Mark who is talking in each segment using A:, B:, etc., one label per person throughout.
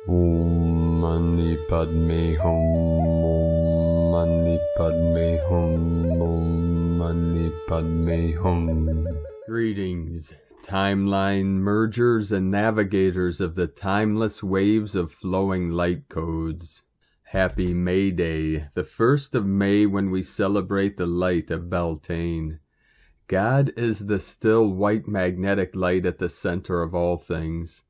A: Om Mani Padme Hum, Om Mani Padme Hum, Om Mani Padme Hum. Greetings, timeline mergers and navigators of the timeless waves of flowing light codes. Happy May Day, the 1st of May, when we celebrate the light of Beltane. God is the still white magnetic light at the center of all things.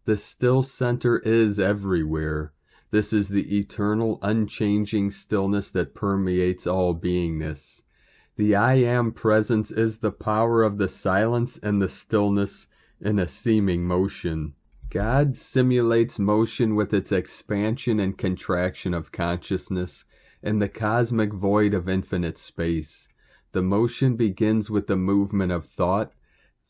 A: The still center is everywhere. This is the eternal, unchanging stillness that permeates all beingness. The I Am presence is the power of the silence and the stillness in a seeming motion. God simulates motion with its expansion and contraction of consciousness in the cosmic void of infinite space. The motion begins with the movement of thought.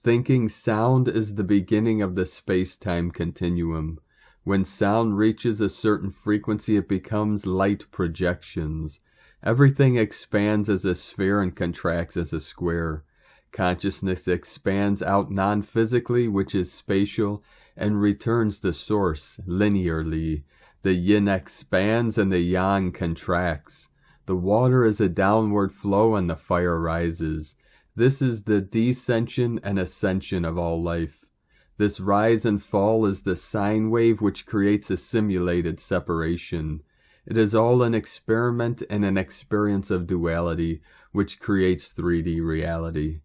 A: Thinking sound is the beginning of the space-time continuum. When sound reaches a certain frequency, it becomes light projections. Everything expands as a sphere and contracts as a square. Consciousness expands out non-physically, which is spatial, and returns to source linearly. The yin expands and the yang contracts. The water is a downward flow and the fire rises. This is the descension and ascension of all life. This rise and fall is the sine wave which creates a simulated separation. It is all an experiment and an experience of duality which creates 3D reality.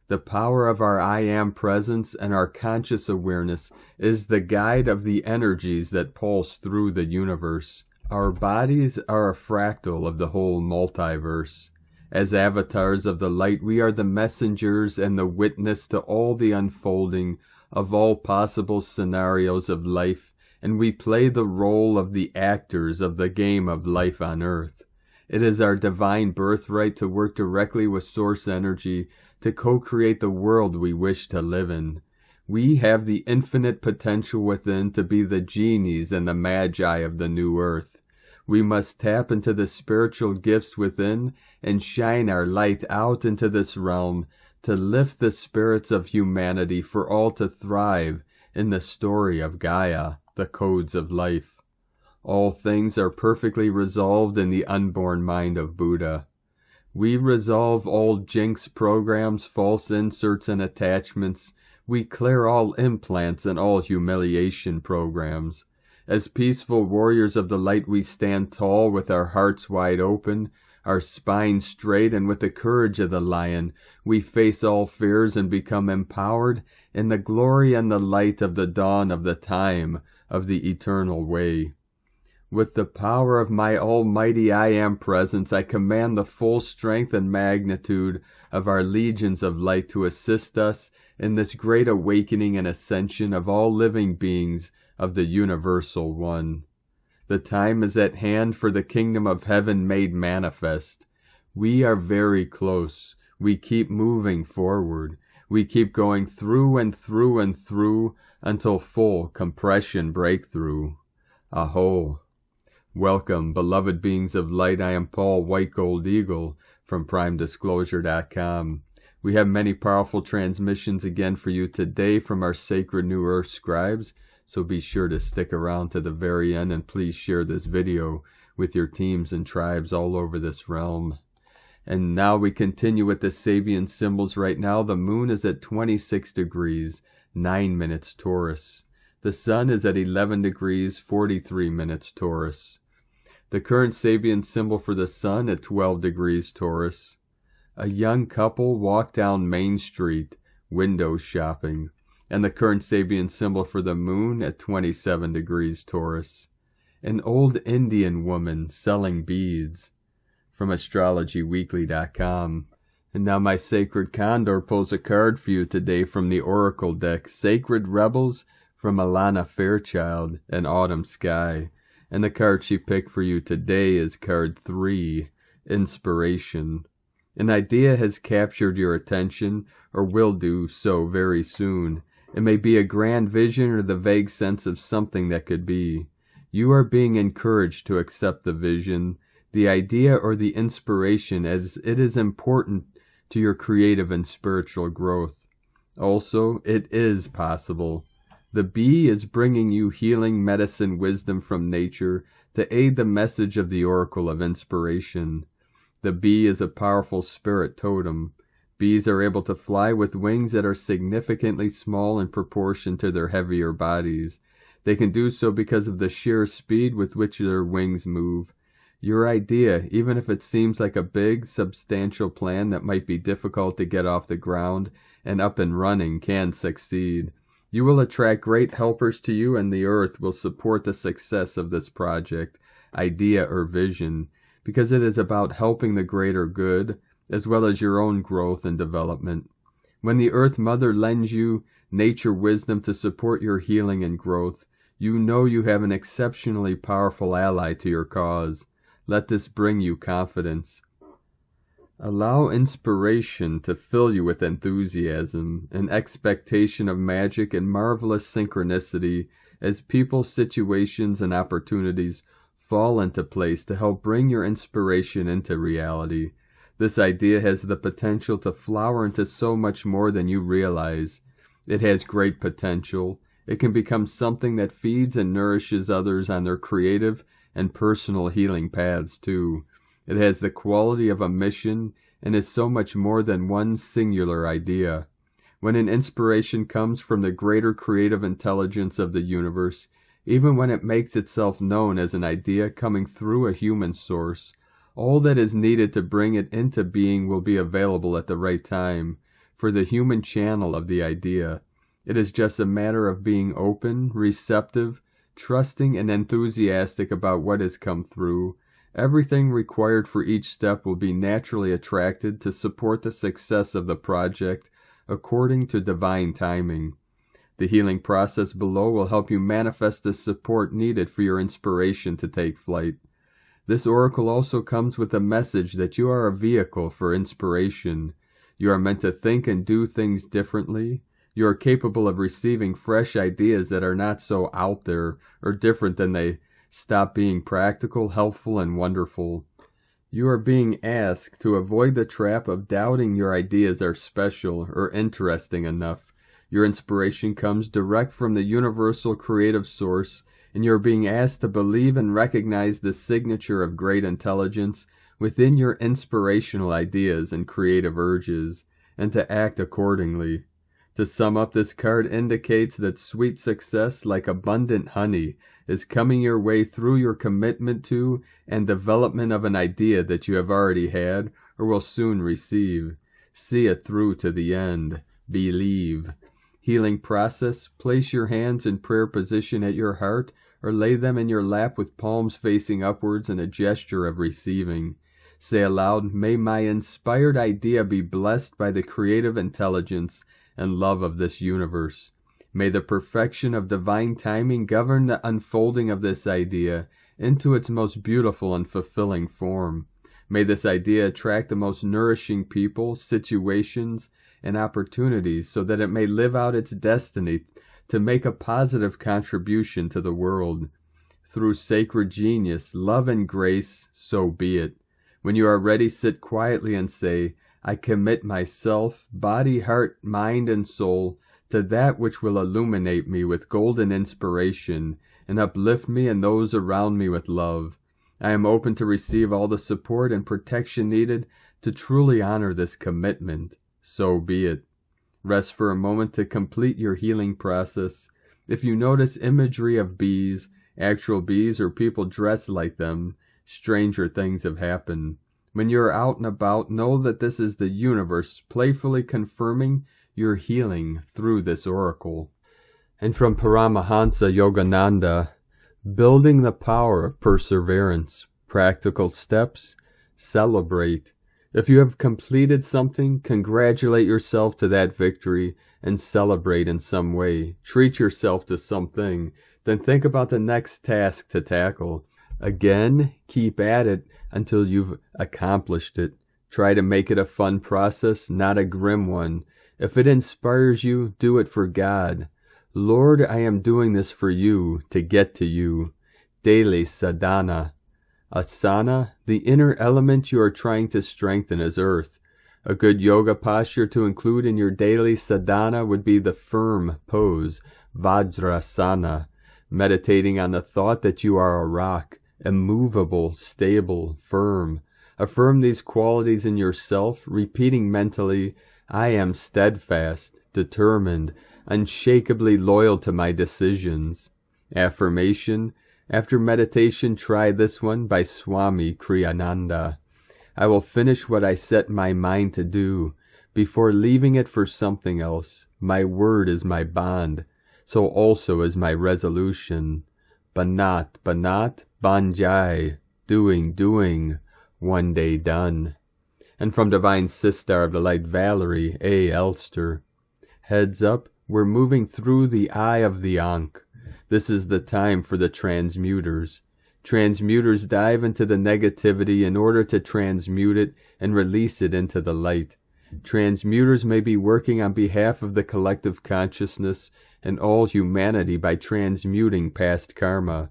A: The power of our I Am presence and our conscious awareness is the guide of the energies that pulse through the universe. Our bodies are a fractal of the whole multiverse. As avatars of the light, we are the messengers and the witness to all the unfolding of all possible scenarios of life, and we play the role of the actors of the game of life on Earth. It is our divine birthright to work directly with source energy to co-create the world we wish to live in. We have the infinite potential within to be the genies and the magi of the new Earth. We must tap into the spiritual gifts within and shine our light out into this realm to lift the spirits of humanity for all to thrive in the story of Gaia, the codes of life. All things are perfectly resolved in the unborn mind of Buddha. We resolve all jinx programs, false inserts and attachments. We clear all implants and all humiliation programs. As peaceful warriors of the light, we stand tall with our hearts wide open, our spines straight, and with the courage of the lion, we face all fears and become empowered in the glory and the light of the dawn of the time of the eternal way. With the power of my almighty I Am presence, I command the full strength and magnitude of our legions of light to assist us in this great awakening and ascension of all living beings of the Universal One. The time is at hand for the kingdom of heaven made manifest. We are very close. We keep moving forward. We keep going through and through and through until full compression breakthrough. Aho. Welcome, beloved beings of light. I am Paul White Gold Eagle from PrimeDisclosure.com. We have many powerful transmissions again for you today from our sacred New Earth scribes, so be sure to stick around to the very end and please share this video with your teams and tribes all over this realm. And now we continue with the Sabian symbols. Right now the moon is at 26 degrees, 9 minutes Taurus. The sun is at 11 degrees, 43 minutes Taurus. The current Sabian symbol for the sun at 12 degrees Taurus. A young couple walk down Main Street, window shopping. And the current Sabian symbol for the moon at 27 degrees Taurus. An old Indian woman selling beads. From AstrologyWeekly.com. And now my sacred Condor pulls a card for you today from the Oracle deck. Sacred Rebels from Alana Fairchild, An Autumn Sky. And the card she picked for you today is card 3, Inspiration. An idea has captured your attention, or will do so very soon. It may be a grand vision or the vague sense of something that could be. You are being encouraged to accept the vision, the idea, or the inspiration, as it is important to your creative and spiritual growth. Also, it is possible. The bee is bringing you healing medicine wisdom from nature to aid the message of the oracle of inspiration. The bee is a powerful spirit totem. Bees are able to fly with wings that are significantly small in proportion to their heavier bodies. They can do so because of the sheer speed with which their wings move. Your idea, even if it seems like a big, substantial plan that might be difficult to get off the ground and up and running, can succeed. You will attract great helpers to you, and the earth will support the success of this project, idea, or vision, because it is about helping the greater good, as well as your own growth and development. When the Earth Mother lends you nature wisdom to support your healing and growth, you know you have an exceptionally powerful ally to your cause. Let this bring you confidence. Allow inspiration to fill you with enthusiasm, an expectation of magic and marvelous synchronicity as people, situations, and opportunities fall into place to help bring your inspiration into reality. This idea has the potential to flower into so much more than you realize. It has great potential. It can become something that feeds and nourishes others on their creative and personal healing paths too. It has the quality of a mission and is so much more than one singular idea. When an inspiration comes from the greater creative intelligence of the universe, even when it makes itself known as an idea coming through a human source, all that is needed to bring it into being will be available at the right time for the human channel of the idea. It is just a matter of being open, receptive, trusting, and enthusiastic about what has come through. Everything required for each step will be naturally attracted to support the success of the project according to divine timing. The healing process below will help you manifest the support needed for your inspiration to take flight. This oracle also comes with a message that you are a vehicle for inspiration. You are meant to think and do things differently. You are capable of receiving fresh ideas that are not so out there or different than they stop being practical, helpful, and wonderful. You are being asked to avoid the trap of doubting your ideas are special or interesting enough. Your inspiration comes direct from the universal creative source, and you are being asked to believe and recognize the signature of great intelligence within your inspirational ideas and creative urges, and to act accordingly. To sum up, this card indicates that sweet success, like abundant honey, is coming your way through your commitment to and development of an idea that you have already had or will soon receive. See it through to the end. Believe. Healing process. Place your hands in prayer position at your heart or lay them in your lap with palms facing upwards in a gesture of receiving. Say aloud, "May my inspired idea be blessed by the creative intelligence and love of this universe. May the perfection of divine timing govern the unfolding of this idea into its most beautiful and fulfilling form. May this idea attract the most nourishing people, situations, and opportunities so that it may live out its destiny to make a positive contribution to the world. Through sacred genius, love, and grace, so be it." When you are ready, sit quietly and say, "I commit myself, body, heart, mind, and soul, to that which will illuminate me with golden inspiration and uplift me and those around me with love. I am open to receive all the support and protection needed to truly honor this commitment. So be it." Rest for a moment to complete your healing process. If you notice imagery of bees, actual bees, or people dressed like them, stranger things have happened. When you are out and about, know that this is the universe playfully confirming your healing through this oracle. And from Paramahansa Yogananda, building the power of perseverance, practical steps, celebrate. If you have completed something, congratulate yourself to that victory and celebrate in some way. Treat yourself to something, then think about the next task to tackle. Again, keep at it until you've accomplished it. Try to make it a fun process, not a grim one. If it inspires you, do it for God. Lord, I am doing this for you, to get to you. Daily sadhana. Asana, the inner element you are trying to strengthen, is earth. A good yoga posture to include in your daily sadhana would be the firm pose, Vajrasana, meditating on the thought that you are a rock, immovable, stable, firm. Affirm these qualities in yourself, repeating mentally, I am steadfast, determined, unshakably loyal to my decisions. Affirmation. After meditation, try this one by Swami Kriyananda. I will finish what I set my mind to do, before leaving it for something else. My word is my bond, so also is my resolution. Banat, banat, banjai, doing, one day done. And from Divine Sister of the Light Valerie A. Elster. Heads up, we're moving through the eye of the Ankh. This is the time for the transmuters. Transmuters dive into the negativity in order to transmute it and release it into the light. Transmuters may be working on behalf of the collective consciousness and all humanity by transmuting past karma,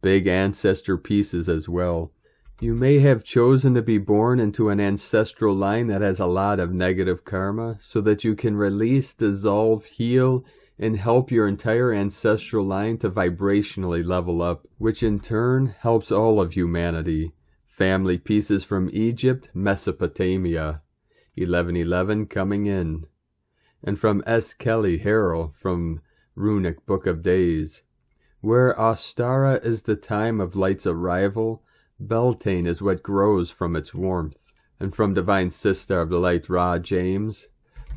A: big ancestor pieces as well. You may have chosen to be born into an ancestral line that has a lot of negative karma so that you can release, dissolve, heal, and help your entire ancestral line to vibrationally level up, which in turn helps all of humanity. Family pieces from Egypt, Mesopotamia. 1111 coming in. And from S. Kelly Harrell from Runic Book of Days. Where Ostara is the time of light's arrival, Beltane is what grows from its warmth. And from Divine Sister of the Light Ra James.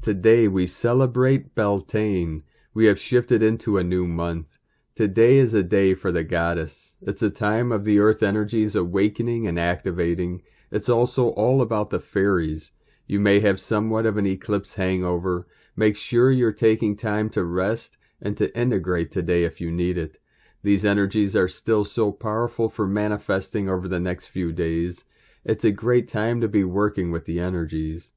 A: Today we celebrate Beltane. We have shifted into a new month. Today is a day for the goddess. It's a time of the earth energies awakening and activating. It's also all about the fairies. You may have somewhat of an eclipse hangover. Make sure you're taking time to rest and to integrate today if you need it. These energies are still so powerful for manifesting over the next few days. It's a great time to be working with the energies.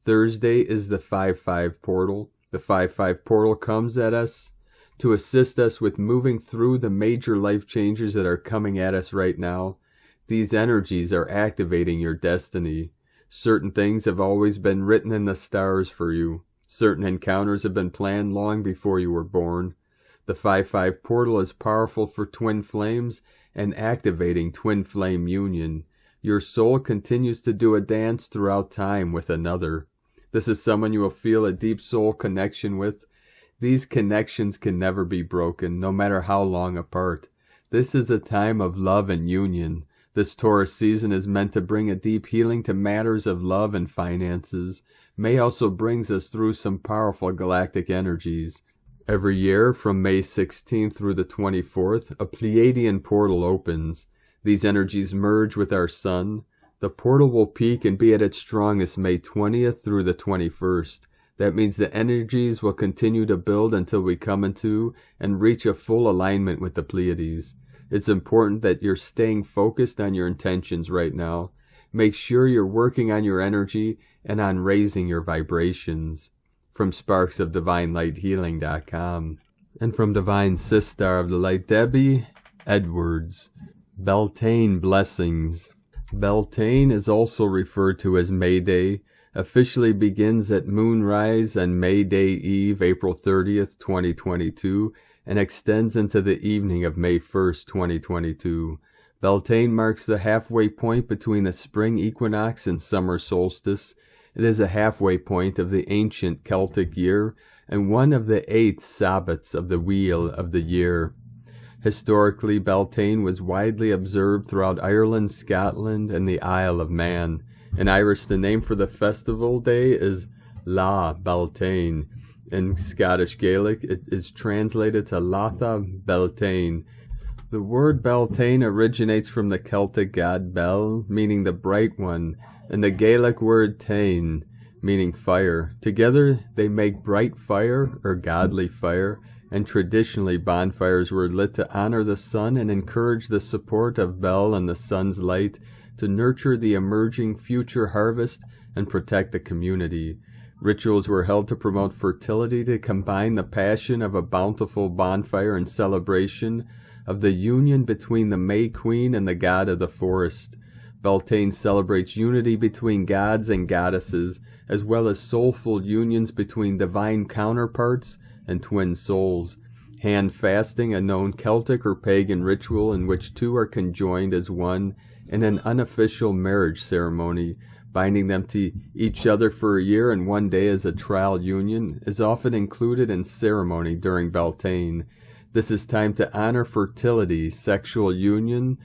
A: Thursday is the 5-5 portal. The 5-5 portal comes at us to assist us with moving through the major life changes that are coming at us right now. These energies are activating your destiny. Certain things have always been written in the stars for you. Certain encounters have been planned long before you were born. The 5-5 portal is powerful for twin flames and activating twin flame union. Your soul continues to do a dance throughout time with another. This is someone you will feel a deep soul connection with. These connections can never be broken, no matter how long apart. This is a time of love and union. This Taurus season is meant to bring a deep healing to matters of love and finances. May also brings us through some powerful galactic energies. Every year, from May 16th through the 24th, a Pleiadian portal opens. These energies merge with our sun. The portal will peak and be at its strongest May 20th through the 21st. That means the energies will continue to build until we come into and reach a full alignment with the Pleiades. It's important that you're staying focused on your intentions right now. Make sure you're working on your energy and on raising your vibrations. From sparksofdivinelightshealing.com. And from Divine Sister of the Light Debbie Edwards. Beltane Blessings. Beltane is also referred to as May Day, officially begins at moonrise on May Day Eve, April 30th, 2022, and extends into the evening of May 1st, 2022. Beltane marks the halfway point between the spring equinox and summer solstice. It is a halfway point of the ancient Celtic year and one of the 8 Sabbats of the Wheel of the Year. Historically, Beltane was widely observed throughout Ireland, Scotland, and the Isle of Man. In Irish, the name for the festival day is La Beltane. In Scottish Gaelic, it is translated to Latha Beltane. The word Beltane originates from the Celtic god Bel, meaning the bright one, and the Gaelic word Tain, meaning fire. Together, they make bright fire, or godly fire, and traditionally bonfires were lit to honor the sun and encourage the support of Bel and the sun's light to nurture the emerging future harvest and protect the community. Rituals were held to promote fertility, to combine the passion of a bountiful bonfire and celebration of the union between the May Queen and the god of the forest. Beltane celebrates unity between gods and goddesses, as well as soulful unions between divine counterparts and twin souls. Hand fasting, a known Celtic or pagan ritual in which two are conjoined as one in an unofficial marriage ceremony, binding them to each other for a year and one day as a trial union, is often included in ceremony during Beltane. This is time to honor fertility, sexual union,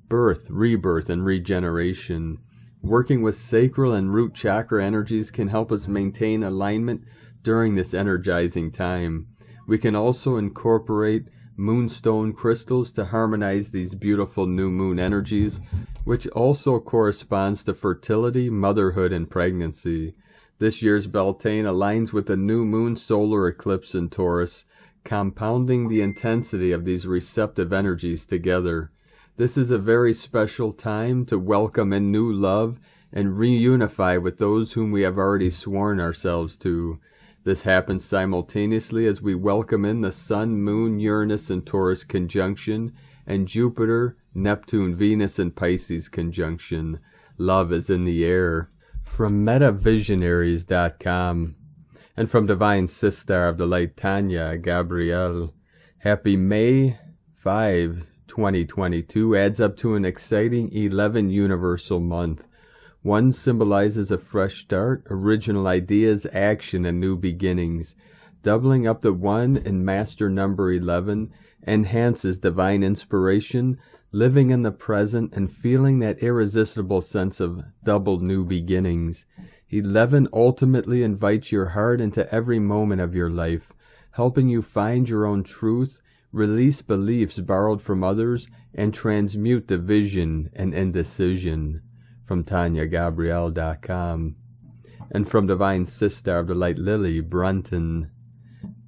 A: birth, rebirth, and regeneration. Working with sacral and root chakra energies can help us maintain alignment during this energizing time. We can also incorporate moonstone crystals to harmonize these beautiful new moon energies, which also corresponds to fertility, motherhood, and pregnancy. This year's Beltane aligns with the new moon solar eclipse in Taurus, compounding the intensity of these receptive energies together. This is a very special time to welcome in new love and reunify with those whom we have already sworn ourselves to. This happens simultaneously as we welcome in the Sun, Moon, Uranus, and Taurus conjunction, and Jupiter, Neptune, Venus, and Pisces conjunction. Love is in the air. From MetaVisionaries.com and from Divine Sister of the Light Tanya Gabrielle, happy May 5, 2022 adds up to an exciting 11 universal month. 1 symbolizes a fresh start, original ideas, action, and new beginnings. Doubling up the 1 in master number 11 enhances divine inspiration, living in the present and feeling that irresistible sense of double new beginnings. 11 ultimately invites your heart into every moment of your life, helping you find your own truth, release beliefs borrowed from others, and transmute division and indecision. From TanyaGabrielle.com. And from Divine Sister of the Light Lily Brunton.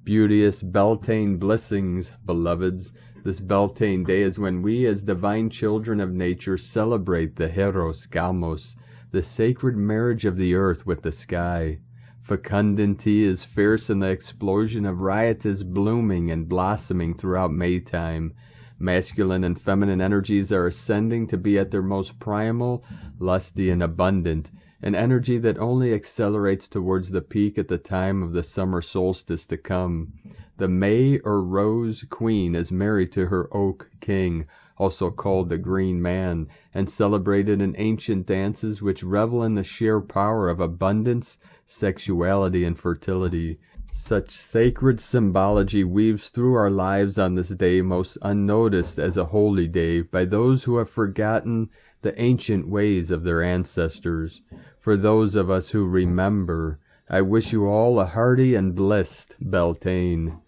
A: Beauteous Beltane blessings, beloveds. This Beltane day is when we as divine children of nature celebrate the Heros Galmos, the sacred marriage of the earth with the sky. Fecundity is fierce in the explosion of riotous blooming and blossoming throughout Maytime. Masculine and feminine energies are ascending to be at their most primal, lusty, and abundant, an energy that only accelerates towards the peak at the time of the summer solstice to come. The May or Rose Queen is married to her Oak King, also called the Green Man, and celebrated in ancient dances which revel in the sheer power of abundance, sexuality, and fertility. Such sacred symbology weaves through our lives on this day, most unnoticed as a holy day by those who have forgotten the ancient ways of their ancestors. For those of us who remember, I wish you all a hearty and blessed Beltane.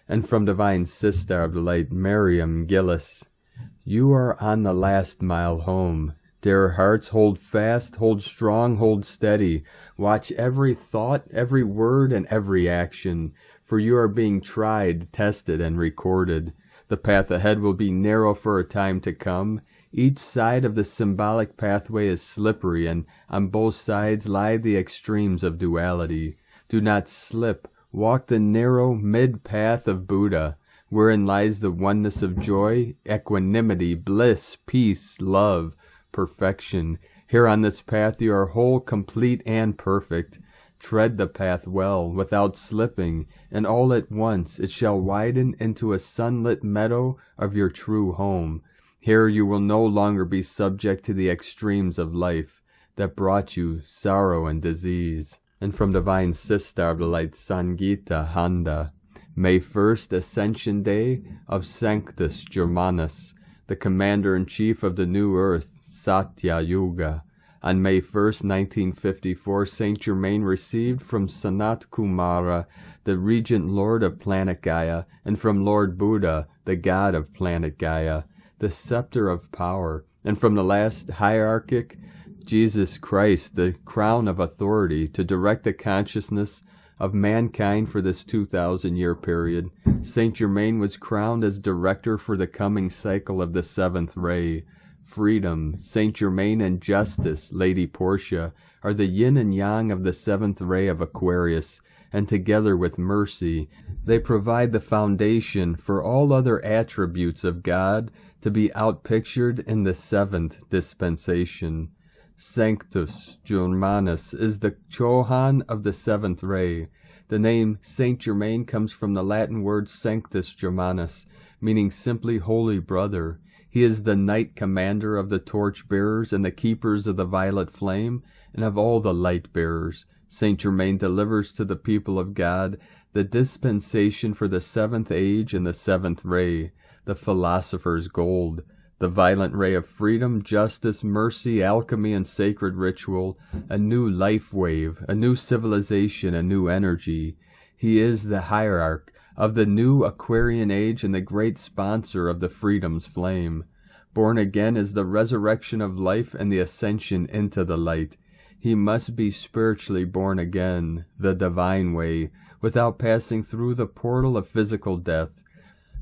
A: And from Divine Sister of the Light, Miriam Gillis, you are on the last mile home. Dear hearts, hold fast, hold strong, hold steady. Watch every thought, every word, and every action, for you are being tried, tested, and recorded. The path ahead will be narrow for a time to come. Each side of the symbolic pathway is slippery, and on both sides lie the extremes of duality. Do not slip. Walk the narrow mid-path of Buddha, wherein lies the oneness of joy, equanimity, bliss, peace, love, perfection. Here on this path you are whole, complete, and perfect. Tread the path well, without slipping, and all at once it shall widen into a sunlit meadow of your true home. Here you will no longer be subject to the extremes of life that brought you sorrow and disease. And from Divine Sister of the Light, Sangita Handa, May 1st, Ascension Day of Sanctus Germanus, the Commander-in-Chief of the New Earth, Satya Yuga. On May 1st, 1954, Saint Germain received from Sanat Kumara, the Regent Lord of planet Gaia, and from Lord Buddha, the God of planet Gaia, the scepter of power, and from the last hierarchic, Jesus Christ, the crown of authority, to direct the consciousness of mankind for this 2,000-year period. Saint Germain was crowned as director for the coming cycle of the seventh ray. Freedom, Saint Germain, and justice, Lady Portia, are the yin and yang of the seventh ray of Aquarius, and together with mercy, they provide the foundation for all other attributes of God to be outpictured in the seventh dispensation. Sanctus Germanus is the Chohan of the seventh ray. The name Saint Germain comes from the Latin word Sanctus Germanus, meaning simply holy brother. He is the knight commander of the torch-bearers and the keepers of the violet flame and of all the light-bearers. Saint Germain delivers to the people of God the dispensation for the seventh age and the seventh ray, the philosopher's gold, the violent ray of freedom, justice, mercy, alchemy, and sacred ritual, a new life wave, a new civilization, a new energy. He is the hierarch of the new Aquarian age and the great sponsor of the freedom's flame. Born again is the resurrection of life and the ascension into the light. He must be spiritually born again, the divine way, without passing through the portal of physical death.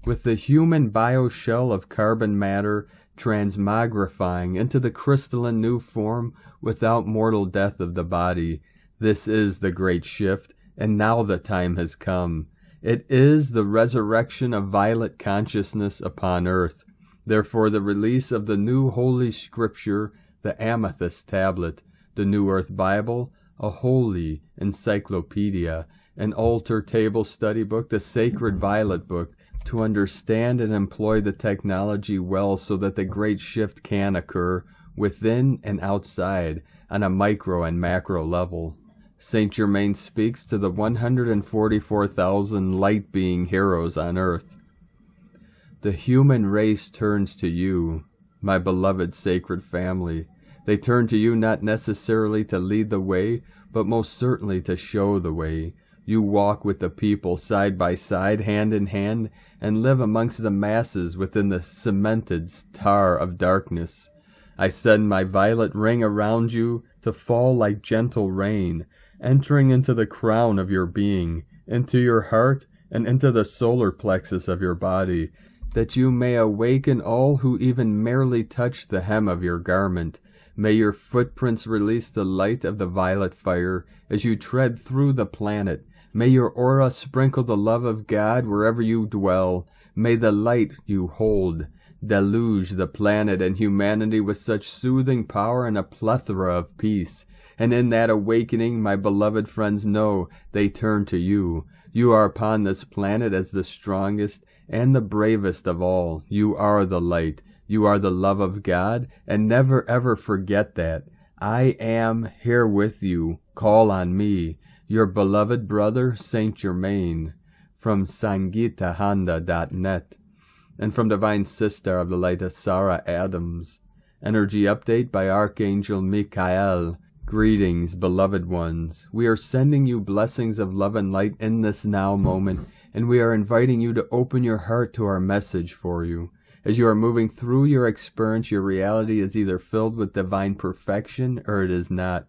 A: With the human bioshell of carbon matter transmogrifying into the crystalline new form without mortal death of the body. This is the great shift, and now the time has come. It is the resurrection of violet consciousness upon earth. Therefore the release of the new holy scripture, the amethyst tablet, the New Earth Bible, a holy encyclopedia, an altar table study book, the sacred violet book, to understand and employ the technology well so that the great shift can occur within and outside on a micro and macro level. Saint Germain speaks to the 144,000 light-being heroes on earth. The human race turns to you, my beloved sacred family. They turn to you not necessarily to lead the way, but most certainly to show the way. You walk with the people side by side, hand in hand, and live amongst the masses within the cemented star of darkness. I send my violet ring around you to fall like gentle rain, entering into the crown of your being, into your heart, and into the solar plexus of your body, that you may awaken all who even merely touch the hem of your garment. May your footprints release the light of the violet fire as you tread through the planet. May your aura sprinkle the love of God wherever you dwell. May the light you hold deluge the planet and humanity with such soothing power and a plethora of peace. And in that awakening, my beloved friends, know they turn to you. You are upon this planet as the strongest and the bravest of all. You are the light. You are the love of God, and never ever forget that. I am here with you. Call on me, your beloved brother, Saint Germain, from Sangitahanda.net, and from Divine Sister of the Light, Sarah Adams. Energy update by Archangel Michael. Greetings, beloved ones. We are sending you blessings of love and light in this now moment, and we are inviting you to open your heart to our message for you. As you are moving through your experience, your reality is either filled with divine perfection or it is not.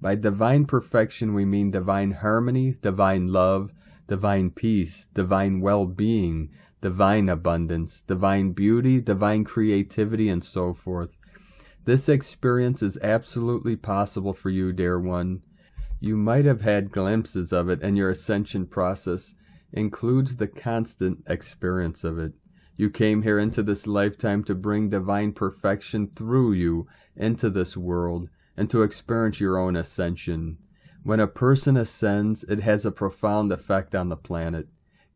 A: By divine perfection, we mean divine harmony, divine love, divine peace, divine well-being, divine abundance, divine beauty, divine creativity, and so forth. This experience is absolutely possible for you, dear one. You might have had glimpses of it, and your ascension process includes the constant experience of it. You came here into this lifetime to bring divine perfection through you into this world and to experience your own ascension. When a person ascends, it has a profound effect on the planet.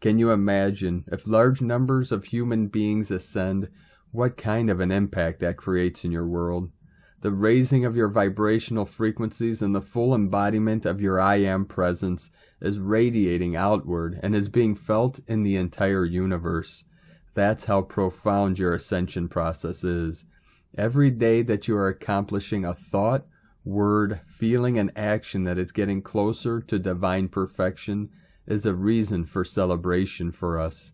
A: Can you imagine, if large numbers of human beings ascend, what kind of an impact that creates in your world? The raising of your vibrational frequencies and the full embodiment of your I Am presence is radiating outward and is being felt in the entire universe. That's how profound your ascension process is. Every day that you are accomplishing a thought, word, feeling, and action that is getting closer to divine perfection is a reason for celebration for us.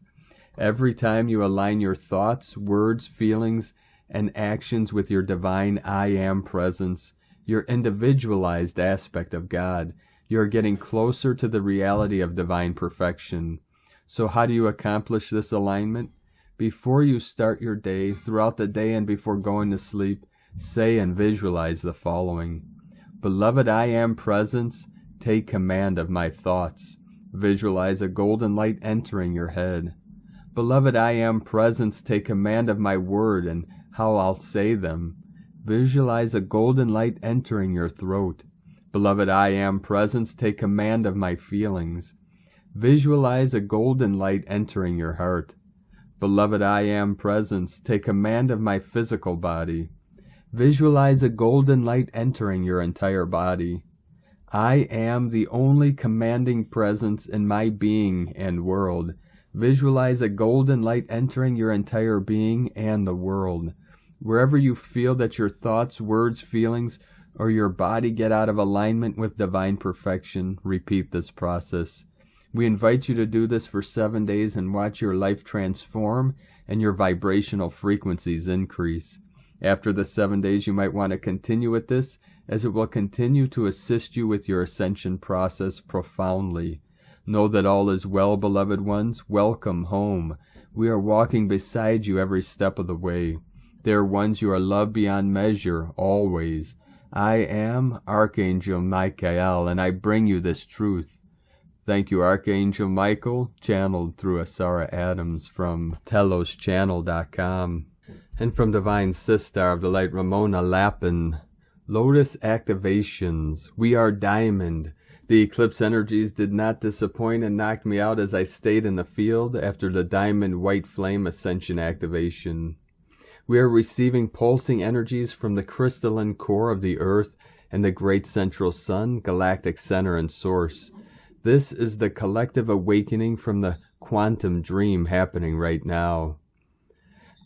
A: Every time you align your thoughts, words, feelings, and actions with your divine I Am presence, your individualized aspect of God, you are getting closer to the reality of divine perfection. So how do you accomplish this alignment? Before you start your day, throughout the day, and before going to sleep, say and visualize the following. Beloved I Am presence, take command of my thoughts. Visualize a golden light entering your head. Beloved I Am presence, take command of my word and how I'll say them. Visualize a golden light entering your throat. Beloved I Am Presence, take command of my feelings. Visualize a golden light entering your heart. Beloved I Am Presence, take command of my physical body. Visualize a golden light entering your entire body. I am the only commanding presence in my being and world. Visualize a golden light entering your entire being and the world. Wherever you feel that your thoughts, words, feelings, or your body get out of alignment with divine perfection, repeat this process. We invite you to do this for 7 days and watch your life transform and your vibrational frequencies increase. After the 7 days, you might want to continue with this, as it will continue to assist you with your ascension process profoundly. Know that all is well, beloved ones. Welcome home. We are walking beside you every step of the way. Dear ones, you are loved beyond measure, always. I am Archangel Michael, and I bring you this truth. Thank you, Archangel Michael, channeled through Asara Adams from teloschannel.com, and from Divine Sister of the Light Ramona Lappin. Lotus activations. We are diamond. The eclipse energies did not disappoint and knocked me out as I stayed in the field after the diamond white flame ascension activation. We are receiving pulsing energies from the crystalline core of the earth and the great central sun, galactic center and source. This is the collective awakening from the quantum dream happening right now.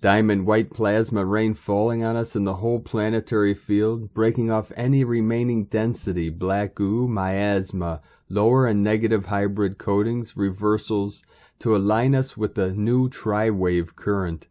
A: Diamond white plasma rain falling on us in the whole planetary field, breaking off any remaining density, black goo, miasma, lower and negative hybrid coatings, reversals, to align us with the new tri-wave current.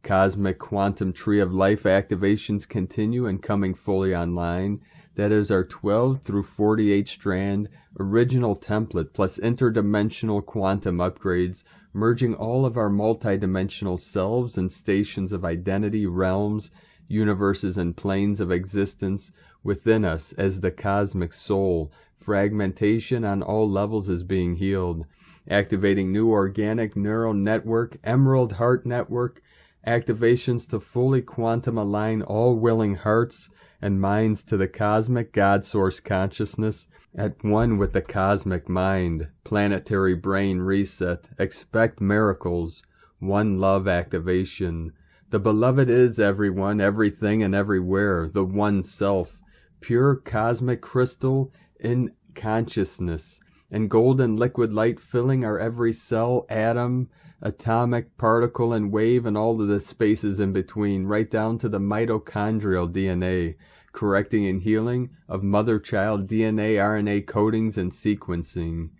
A: Cosmic quantum tree of life activations continue and coming fully online. That is our 12 through 48 strand original template plus interdimensional quantum upgrades, merging all of our multidimensional selves and stations of identity, realms, universes, and planes of existence within us as the cosmic soul. Fragmentation on all levels is being healed. Activating new organic neural network, emerald heart network, activations to fully quantum align all willing hearts and minds to the cosmic God Source consciousness at one with the cosmic mind. Planetary brain reset. Expect miracles. One love activation. The beloved is everyone, everything, and everywhere. The one self. Pure cosmic crystal in consciousness. And golden liquid light filling our every cell, atom, atomic, particle, and wave, and all of the spaces in between, right down to the mitochondrial DNA, correcting and healing of mother-child DNA, RNA codings, and sequencing.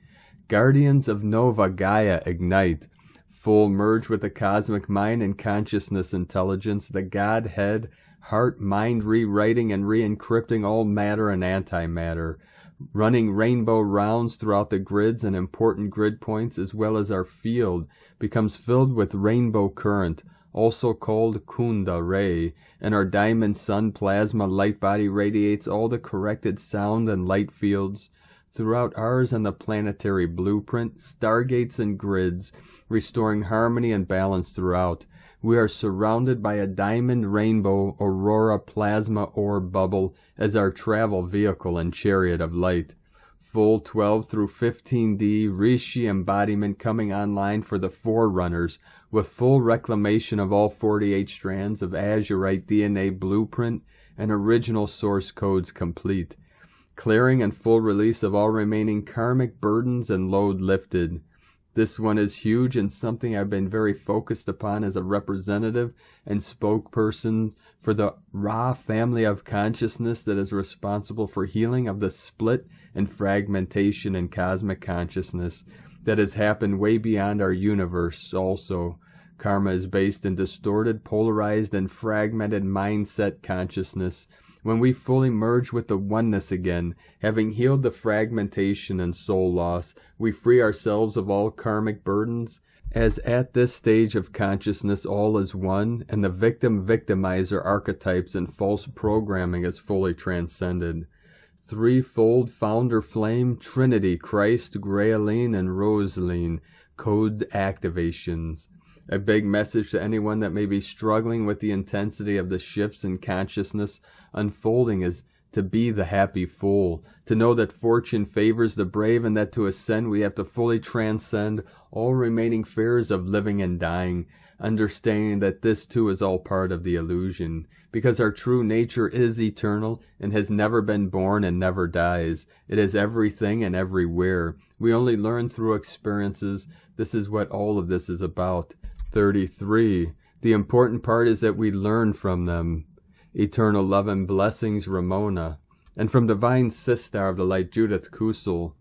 A: Guardians of Nova Gaia ignite. Full merge with the cosmic mind and consciousness intelligence, the Godhead, heart, mind rewriting and re-encrypting all matter and antimatter. Running rainbow rounds throughout the grids and important grid points, as well as our field, becomes filled with rainbow current, also called Kunda ray, and our diamond sun plasma light body radiates all the corrected sound and light fields throughout ours and the planetary blueprint, stargates and grids, restoring harmony and balance throughout. We are surrounded by a diamond rainbow aurora plasma orb bubble as our travel vehicle and chariot of light. Full 12 through 15D Rishi embodiment coming online for the Forerunners, with full reclamation of all 48 strands of Azurite DNA blueprint and original source codes complete. Clearing and full release of all remaining karmic burdens and load lifted. This one is huge and something I've been very focused upon as a representative and spokesperson for the Ra family of consciousness that is responsible for healing of the split and fragmentation in cosmic consciousness that has happened way beyond our universe also. Karma is based in distorted, polarized, and fragmented mindset consciousness. When we fully merge with the oneness again, having healed the fragmentation and soul loss, we free ourselves of all karmic burdens, as at this stage of consciousness all is one, and the victim-victimizer archetypes and false programming is fully transcended. Threefold founder flame, Trinity, Christ, Graeline, and Rosaline, code activations. A big message to anyone that may be struggling with the intensity of the shifts in consciousness unfolding is to be the happy fool, to know that fortune favors the brave and that to ascend we have to fully transcend all remaining fears of living and dying, understanding that this too is all part of the illusion, because our true nature is eternal and has never been born and never dies. It is everything and everywhere. We only learn through experiences. This is what all of this is about. 33. The important part is that we learn from them. Eternal love and blessings, Ramona. And from Divine Sister of the Light, Judith Kusel.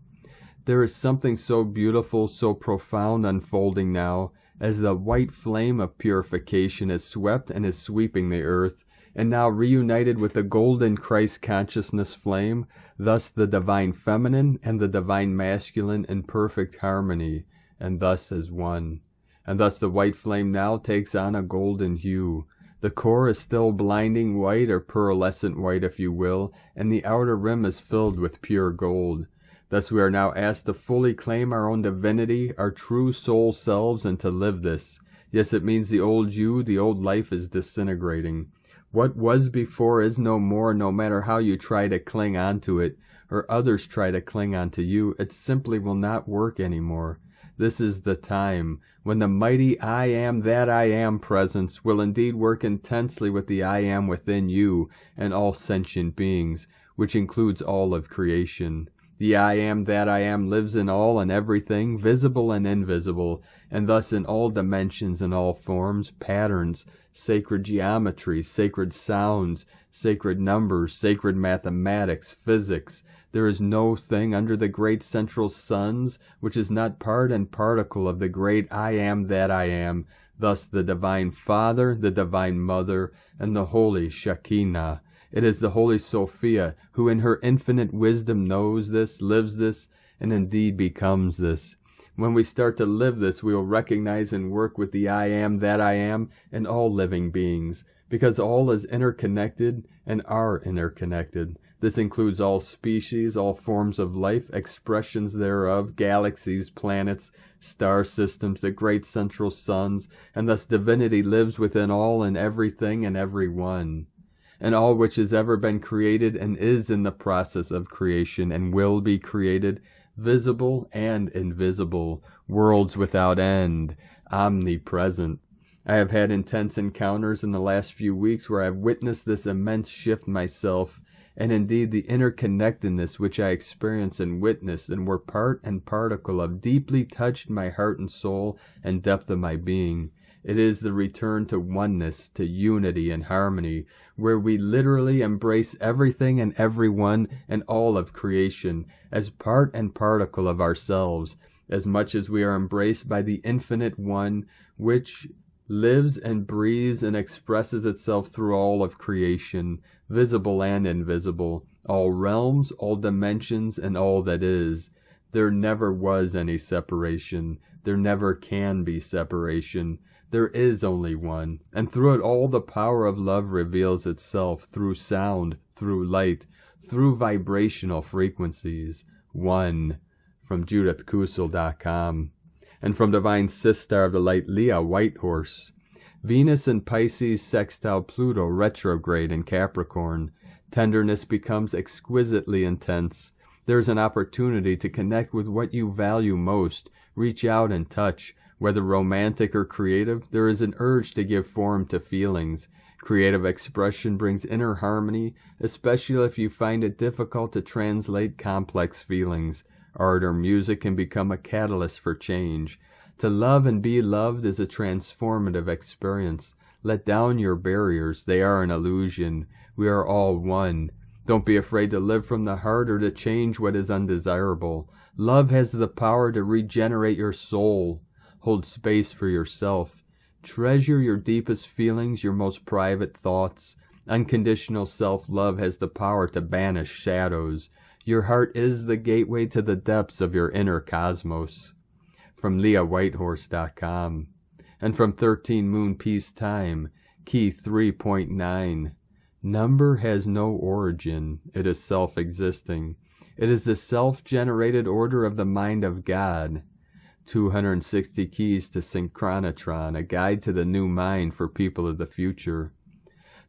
A: There is something so beautiful, so profound unfolding now, as the white flame of purification is swept and is sweeping the earth, and now reunited with the golden Christ consciousness flame, thus the divine feminine and the divine masculine in perfect harmony, and thus as one. And thus the white flame now takes on a golden hue. The core is still blinding white, or pearlescent white if you will, and the outer rim is filled with pure gold. Thus we are now asked to fully claim our own divinity, our true soul selves, and to live this. Yes, it means the old you, the old life is disintegrating. What was before is no more, no matter how you try to cling onto it, or others try to cling onto you. It simply will not work anymore. This is the time when the mighty I am that I am presence will indeed work intensely with the I am within you and all sentient beings, which includes all of creation. The I am that I am lives in all and everything, visible and invisible, and thus in all dimensions and all forms, patterns, sacred geometry, sacred sounds, sacred numbers, sacred mathematics, physics. There is no thing under the great central suns which is not part and particle of the great I am that I am, thus the Divine Father, the Divine Mother, and the Holy Shekinah. It is the Holy Sophia who in her infinite wisdom knows this, lives this, and indeed becomes this. When we start to live this, we will recognize and work with the I am that I am in all living beings, because all is interconnected and are interconnected. This includes all species, all forms of life, expressions thereof, galaxies, planets, star systems, the great central suns, and thus divinity lives within all and everything and everyone. And all which has ever been created and is in the process of creation and will be created, visible and invisible, worlds without end, omnipresent. I have had intense encounters in the last few weeks where I have witnessed this immense shift myself, and indeed the interconnectedness which I experienced and witnessed and were part and particle of deeply touched my heart and soul and depth of my being. It is the return to oneness, to unity and harmony, where we literally embrace everything and everyone and all of creation as part and particle of ourselves, as much as we are embraced by the infinite one which lives and breathes and expresses itself through all of creation, visible and invisible, all realms, all dimensions, and all that is. There never was any separation. There never can be separation. There is only one, and through it all the power of love reveals itself through sound, through light, through vibrational frequencies. One. From JudithKusel.com. And from Divine Sister of the Light, Leah Whitehorse. Venus in Pisces sextile Pluto retrograde in Capricorn. Tenderness becomes exquisitely intense. There is an opportunity to connect with what you value most. Reach out and touch. Whether romantic or creative, there is an urge to give form to feelings. Creative expression brings inner harmony, especially if you find it difficult to translate complex feelings. Art or music can become a catalyst for change. To love and be loved is a transformative experience. Let down your barriers. They are an illusion. We are all one. Don't be afraid to live from the heart or to change what is undesirable. Love has the power to regenerate your soul. Hold space for yourself. Treasure your deepest feelings, your most private thoughts. Unconditional self-love has the power to banish shadows. Your heart is the gateway to the depths of your inner cosmos. From LeahWhitehorse.com. And from 13 Moon Peace Time, Key 3.9. Number has no origin. It is self-existing. It is the self-generated order of the mind of God. 260 Keys to Synchronotron, a guide to the new mind for people of the future.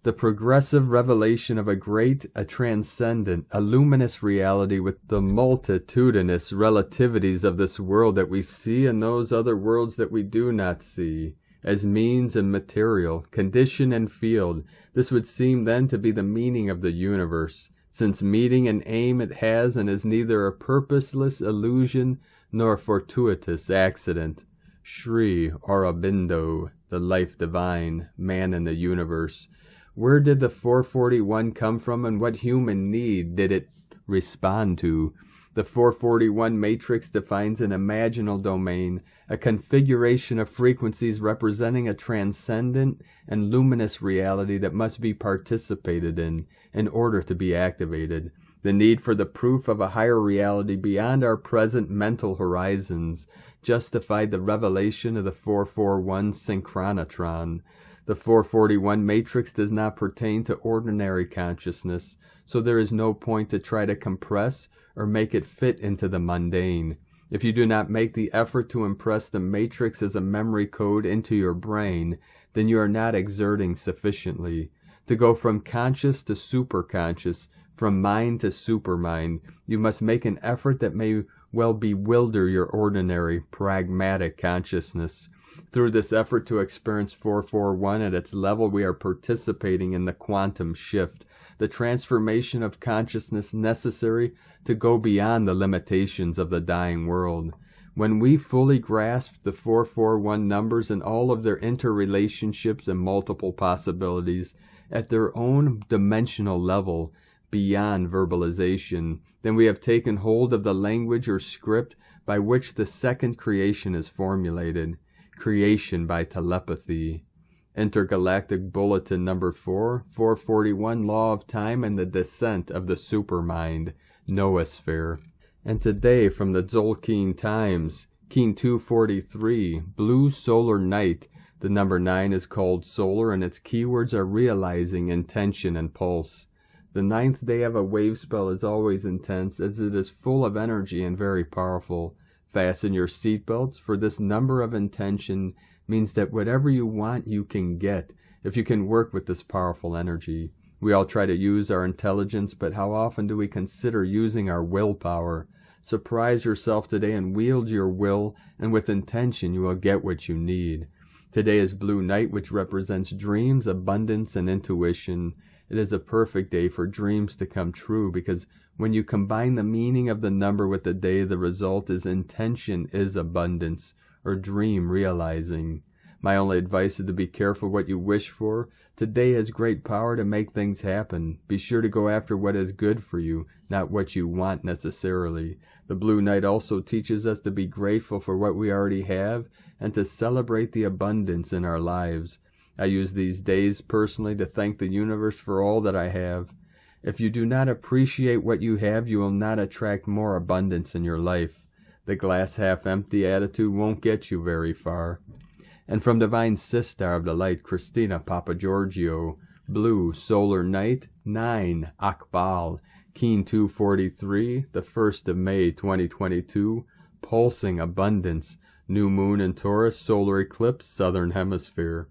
A: The progressive revelation of a transcendent, a luminous reality with the multitudinous relativities of this world that we see and those other worlds that we do not see, as means and material, condition and field. This would seem then to be the meaning of the universe, since meaning and aim it has and is neither a purposeless illusion nor a fortuitous accident. Sri Aurobindo, the life divine, man in the universe. Where did the 441 come from, and what human need did it respond to? The 441 matrix defines an imaginal domain, a configuration of frequencies representing a transcendent and luminous reality that must be participated in order to be activated. The need for the proof of a higher reality beyond our present mental horizons justified the revelation of the 441 Synchronotron. The 441 matrix does not pertain to ordinary consciousness, so there is no point to try to compress or make it fit into the mundane. If you do not make the effort to impress the matrix as a memory code into your brain, then you are not exerting sufficiently. To go from conscious to superconscious, from mind to supermind, you must make an effort that may well bewilder your ordinary, pragmatic consciousness. Through this effort to experience 441 at its level, we are participating in the quantum shift, the transformation of consciousness necessary to go beyond the limitations of the dying world. When we fully grasp the 441 numbers and all of their interrelationships and multiple possibilities at their own dimensional level, beyond verbalization, then we have taken hold of the language or script by which the second creation is formulated. Creation by telepathy. Intergalactic Bulletin number 4, 441, Law of Time and the Descent of the Supermind, Noosphere. And today from the Tzolk'in Times, Keen 243, Blue Solar Night. The number 9 is called solar and its keywords are realizing, intention, and pulse. The 9th day of a wave spell is always intense as it is full of energy and very powerful. Fasten your seatbelts, for this number of intention means that whatever you want you can get if you can work with this powerful energy. We all try to use our intelligence, but how often do we consider using our willpower? Surprise yourself today and wield your will, and with intention you will get what you need. Today is Blue Night, which represents dreams, abundance, and intuition. It is a perfect day for dreams to come true, because when you combine the meaning of the number with the day, the result is intention is abundance, or dream realizing. My only advice is to be careful what you wish for. Today has great power to make things happen. Be sure to go after what is good for you, not what you want necessarily. The Blue Night also teaches us to be grateful for what we already have and to celebrate the abundance in our lives. I use these days personally to thank the universe for all that I have. If you do not appreciate what you have, you will not attract more abundance in your life. The glass half empty attitude won't get you very far. And from Divine Sistar of the Light, Christina Papagiorgio, Blue Solar Night, 9, Akbal, Keen 243, the 1st of May 2022, Pulsing Abundance, New Moon in Taurus, Solar Eclipse, Southern Hemisphere.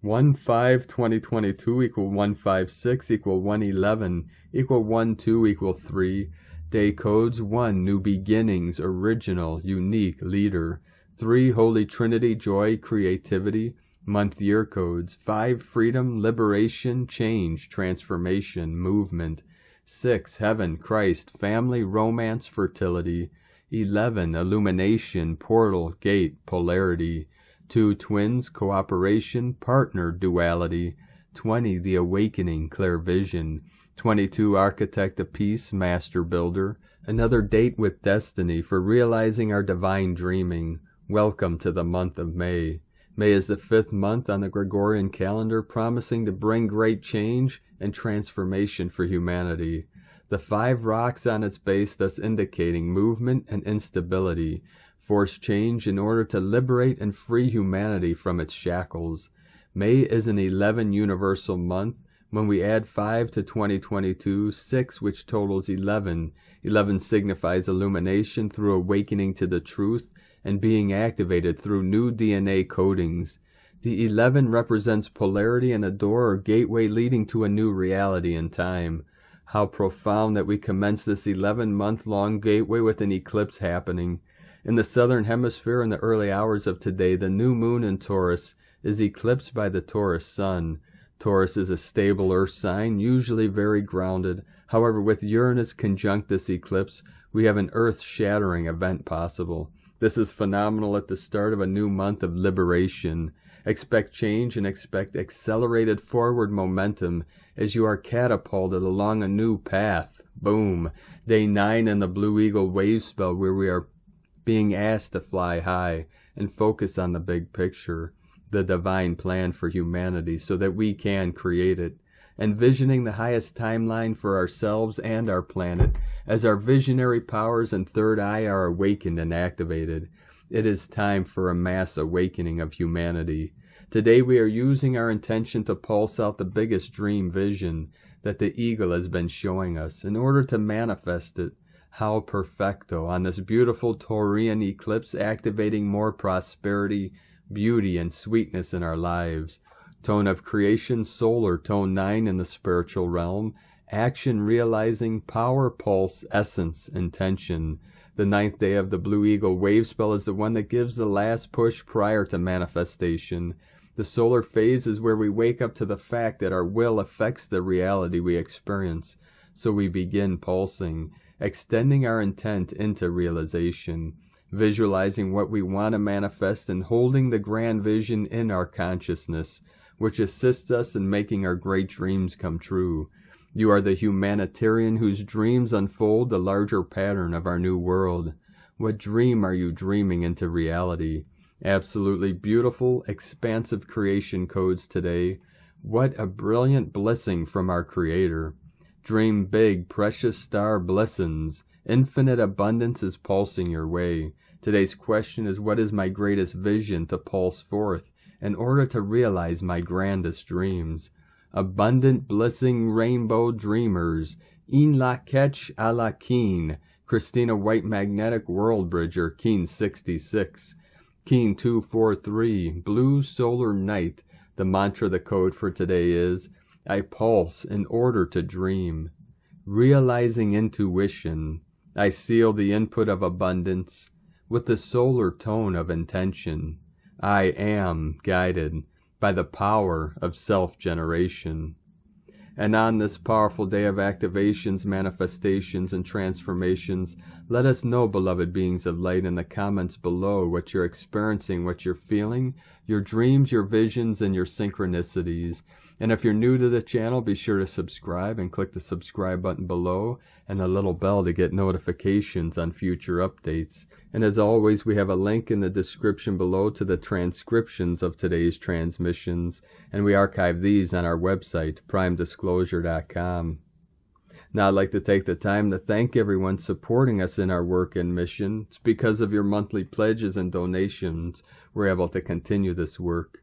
A: 1/5/2022 equal 156 equal 111 equal 12 equal 3. Day codes 1 New Beginnings, Original, Unique, Leader. 3 Holy Trinity, Joy, Creativity. Month year codes 5 Freedom, Liberation, Change, Transformation, Movement. 6 Heaven, Christ, Family, Romance, Fertility. 11 Illumination, Portal, Gate, Polarity. 2 Twins, Cooperation, Partner, Duality. 20 The Awakening, Clairvision. 22 Architect of Peace, Master Builder. Another date with destiny for realizing our divine dreaming. Welcome to the month of May. May is the 5th month on the Gregorian calendar, promising to bring great change and transformation for humanity. The 5 rocks on its base thus indicating movement and instability. Force change in order to liberate and free humanity from its shackles. May is an 11 universal month. When we add 5 to 2022, 6, which totals 11. 11 signifies illumination through awakening to the truth and being activated through new DNA codings. The 11 represents polarity and a door or gateway leading to a new reality in time. How profound that we commence this 11-month-long gateway with an eclipse happening. In the southern hemisphere in the early hours of today, the new moon in Taurus is eclipsed by the Taurus sun. Taurus is a stable earth sign, usually very grounded. However, with Uranus conjunct this eclipse, we have an earth-shattering event possible. This is phenomenal at the start of a new month of liberation. Expect change and expect accelerated forward momentum as you are catapulted along a new path. Boom. Day 9 in the Blue Eagle wave spell, where we are being asked to fly high and focus on the big picture, the divine plan for humanity, so that we can create it. Envisioning the highest timeline for ourselves and our planet as our visionary powers and third eye are awakened and activated. It is time for a mass awakening of humanity. Today we are using our intention to pulse out the biggest dream vision that the eagle has been showing us in order to manifest it. How perfecto on this beautiful Taurian eclipse, activating more prosperity, beauty, and sweetness in our lives. Tone of creation, solar, tone 9 in the spiritual realm. Action, realizing, power, pulse, essence, intention. The 9th day of the Blue Eagle wave spell is the one that gives the last push prior to manifestation. The solar phase is where we wake up to the fact that our will affects the reality we experience. So we begin pulsing, extending our intent into realization, visualizing what we want to manifest and holding the grand vision in our consciousness, which assists us in making our great dreams come true. You are the humanitarian whose dreams unfold the larger pattern of our new world. What dream are you dreaming into reality? Absolutely beautiful, expansive creation codes today. What a brilliant blessing from our Creator. Dream big, precious star blessings. Infinite abundance is pulsing your way. Today's question is, what is my greatest vision to pulse forth in order to realize my grandest dreams? Abundant blessing rainbow dreamers. In la ketch a la keen. Christina White Magnetic World Bridger, Keen 66. Keen 243. Blue Solar Night. The mantra, the code for today is, I pulse in order to dream. Realizing intuition. I seal the input of abundance with the solar tone of intention. I am guided by the power of self-generation. And on this powerful day of activations, manifestations, and transformations, let us know, beloved beings of light, in the comments below what you're experiencing, what you're feeling, your dreams, your visions, and your synchronicities. And if you're new to the channel, be sure to subscribe and click the subscribe button below and the little bell to get notifications on future updates. And as always, we have a link in the description below to the transcriptions of today's transmissions, and we archive these on our website, primedisclosure.com. Now, I'd like to take the time to thank everyone supporting us in our work and mission. It's because of your monthly pledges and donations we're able to continue this work.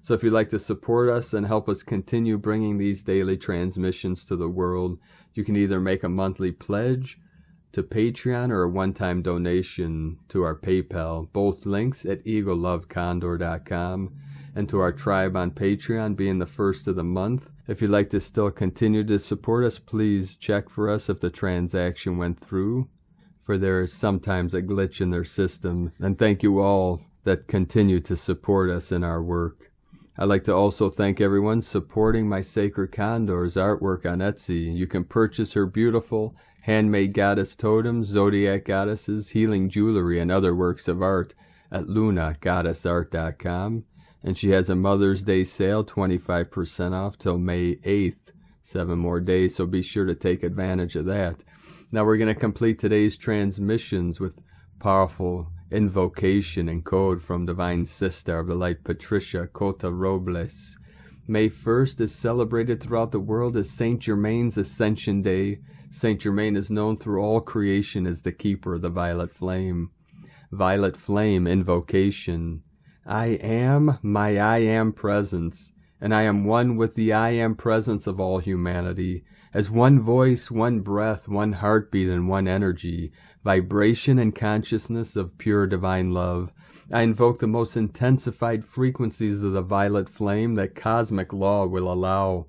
A: So if you'd like to support us and help us continue bringing these daily transmissions to the world, you can either make a monthly pledge to Patreon or a one-time donation to our PayPal. Both links at eaglelovecondor.com, and to our tribe on Patreon being the first of the month. If you'd like to still continue to support us, please check for us if the transaction went through, for there is sometimes a glitch in their system. And thank you all that continue to support us in our work. I'd like to also thank everyone supporting my Sacred Condor's artwork on Etsy. You can purchase her beautiful handmade goddess totems, zodiac goddesses, healing jewelry, and other works of art at lunagoddessart.com. And she has a Mother's Day sale, 25% off till May 8th. 7 more days, so be sure to take advantage of that. Now we're going to complete today's transmissions with powerful invocation and code from Divine Sister of the Light, Patricia Cota Robles. May 1st is celebrated throughout the world as Saint Germain's Ascension Day. Saint Germain is known through all creation as the keeper of the violet flame. Violet flame invocation. I am my I am presence and I am one with the I Am presence of all humanity, as one voice, one breath, one heartbeat, and one energy, vibration and consciousness of pure divine love. I invoke the most intensified frequencies of the violet flame that cosmic law will allow.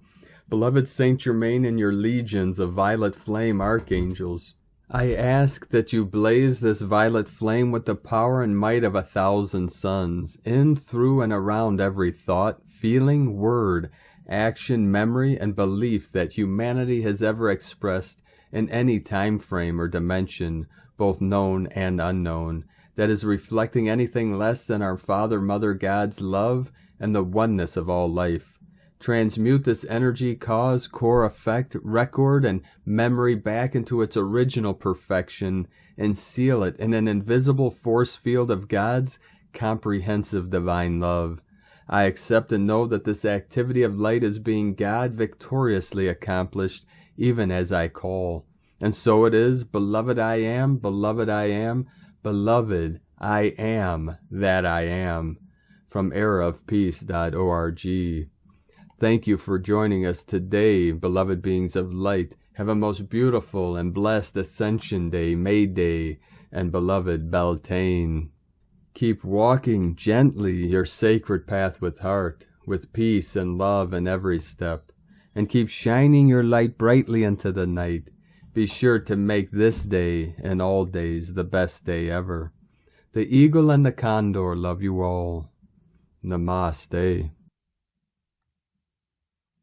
A: Beloved Saint Germain and your legions of violet flame archangels, I ask that you blaze this violet flame with the power and might of 1,000 suns, in, through, and around every thought, feeling, word, action, memory, and belief that humanity has ever expressed in any time frame or dimension, both known and unknown, that is reflecting anything less than our Father, Mother, God's love and the oneness of all life. Transmute this energy, cause, core, effect, record, and memory back into its original perfection and seal it in an invisible force field of God's comprehensive divine love. I accept and know that this activity of light is being God victoriously accomplished even as I call. And so it is, beloved I am, beloved I am, beloved I am that I am. From eraofpeace.org. Thank you for joining us today, beloved beings of light. Have a most beautiful and blessed Ascension Day, May Day, and beloved Beltane. Keep walking gently your sacred path with heart, with peace and love in every step, and keep shining your light brightly into the night. Be sure to make this day and all days the best day ever. The eagle and the condor love you all. Namaste.